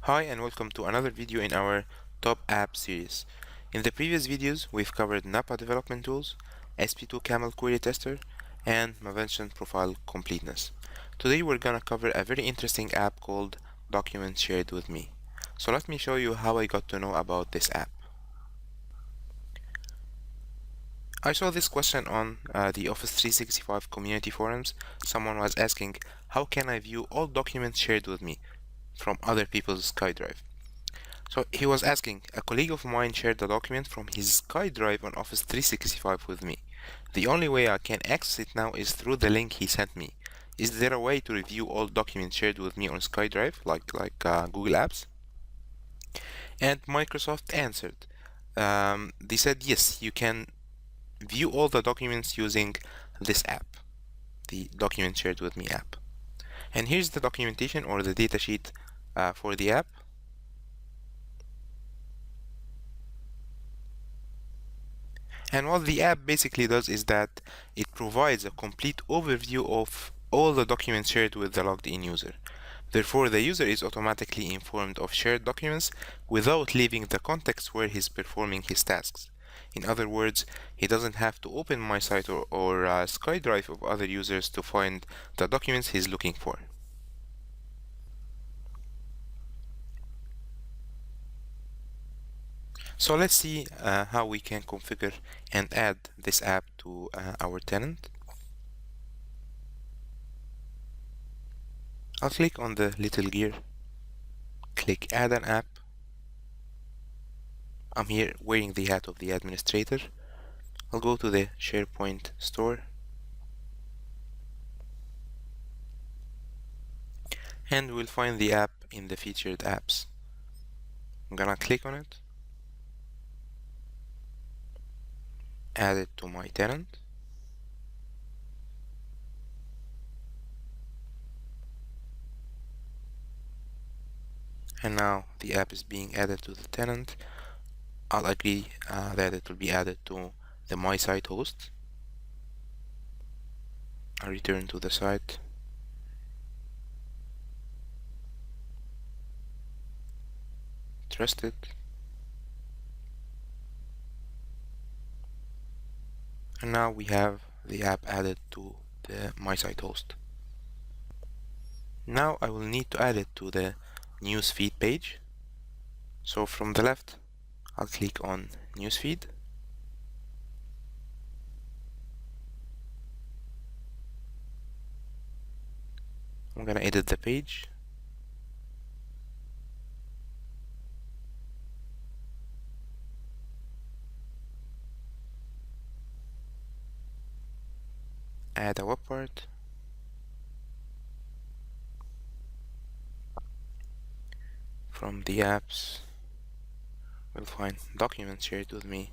Hi and welcome to another video in our top app series. In the previous videos we've covered NAPA development tools, SP2 Camel query tester, and Mavention profile completeness. Today we're gonna cover a very interesting app called Documents Shared with Me. So let me show you how I got to know about this app. I saw this question on the Office 365 community forums. Someone was asking, how can I view all documents shared with me from other people's SkyDrive? So he was asking, a colleague of mine shared the document from his SkyDrive on Office 365 with me. The only way I can access it now is through the link he sent me. Is there a way to review all documents shared with me on SkyDrive, like Google Apps? And Microsoft answered. They said, yes, you can view all the documents using this app, the Document Shared with Me app. And here's the documentation or the datasheet for the app. And what the app basically does is that it provides a complete overview of all the documents shared with the logged in user. Therefore, the user is automatically informed of shared documents without leaving the context where he's performing his tasks. In other words, he doesn't have to open MySite or SkyDrive of other users to find the documents he's looking for. So let's see how we can configure and add this app to our tenant. I'll click on the little gear, click add an app. I'm here wearing the hat of the administrator. I'll go to the SharePoint store and we'll find the app in the featured apps. I'm gonna click on it, add it to my tenant. And now the app is being added to the tenant. I'll agree that it will be added to the MySite host. I'll return to the site. Trust it. And now we have the app added to the MySite host. Now I will need to add it to the newsfeed page. So from the left, I'll click on newsfeed. I'm gonna edit the page. Add a web part. From the apps, we'll find documents shared with me.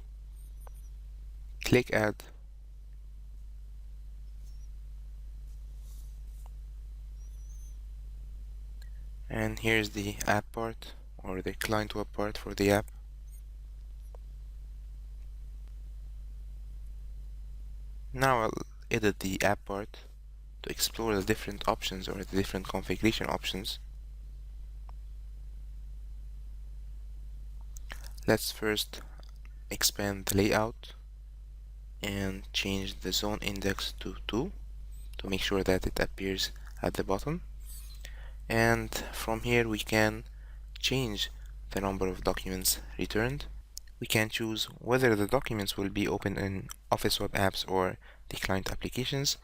Click add. And here's the app part or the client web part for the app. Now I'll edit the app part to explore the different options or the different configuration options. Let's first expand the layout and change the zone index to 2 to make sure that it appears at the bottom. And from here we can change the number of documents returned. We can choose whether the documents will be open in Office Web Apps or the client applications.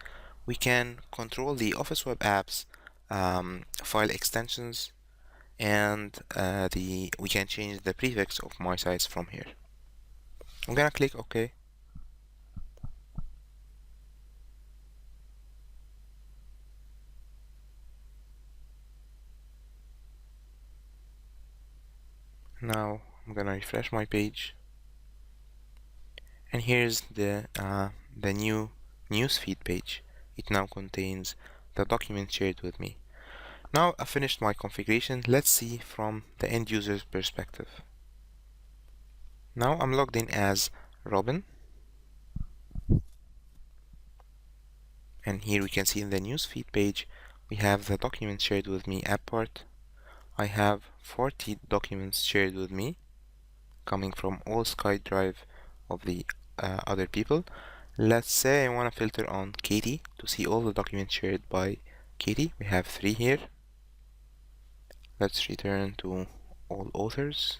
We can control the Office Web Apps file extensions, and we can change the prefix of MySites from here. I'm gonna click OK. Now I'm gonna refresh my page, and here's the new newsfeed page. It now contains the document shared with me. Now I finished my configuration. Let's see from the end user's perspective. Now I'm logged in as Robin, and here we can see in the newsfeed page we have the document shared with me app part. I have 40 documents shared with me, coming from all SkyDrive of the other people. Let's say I want to filter on Katie to see all the documents shared by Katie. We have 3 here. Let's return to all authors.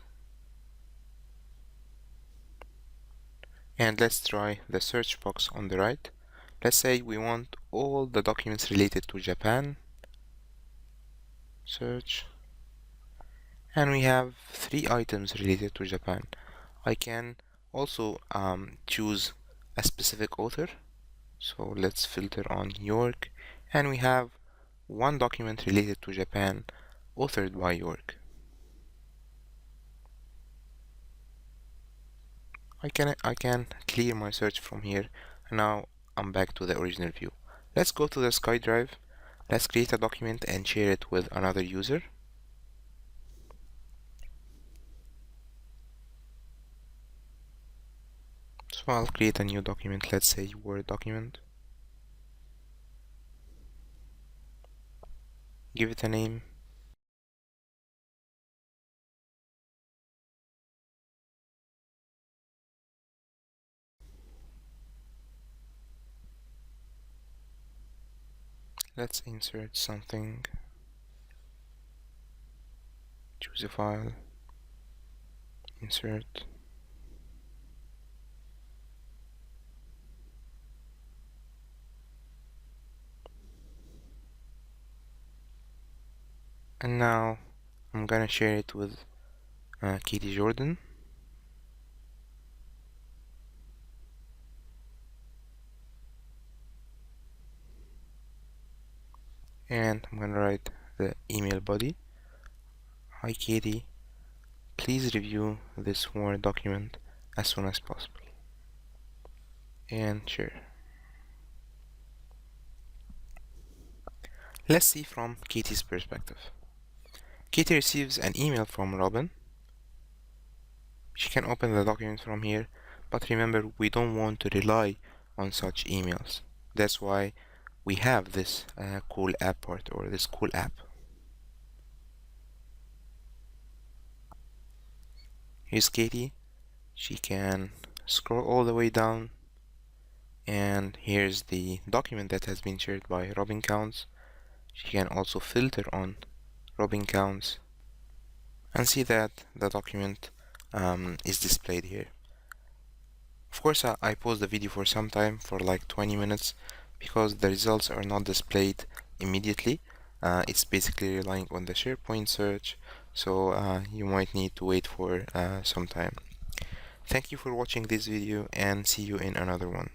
And let's try the search box on the right. Let's say we want all the documents related to Japan. Search. And we have 3 items related to Japan. I can also choose a specific author. So let's filter on York. And we have 1 document related to Japan, authored by York. I can clear my search from here, and now I'm back to the original view. Let's go to the SkyDrive. Let's create a document and share it with another user. So I'll create a new document, let's say Word document. Give it a name. Let's insert something. Choose a file. Insert. And now I'm gonna share it with Katie Jordan. And I'm gonna write the email body. Hi Katie, please review this Word document as soon as possible. And share. Let's see from Katie's perspective. Katie receives an email from Robin. She can open the document from here, but remember, we don't want to rely on such emails. That's why we have this cool app part, or this cool app. Here's Katie. She can scroll all the way down, and here's the document that has been shared by Robin Counts. She can also filter on Robin Counts and see that the document is displayed here. Of course, I paused the video for some time, for like 20 minutes, because the results are not displayed immediately. It's basically relying on the SharePoint search, so you might need to wait for some time. Thank you for watching this video, and see you in another one.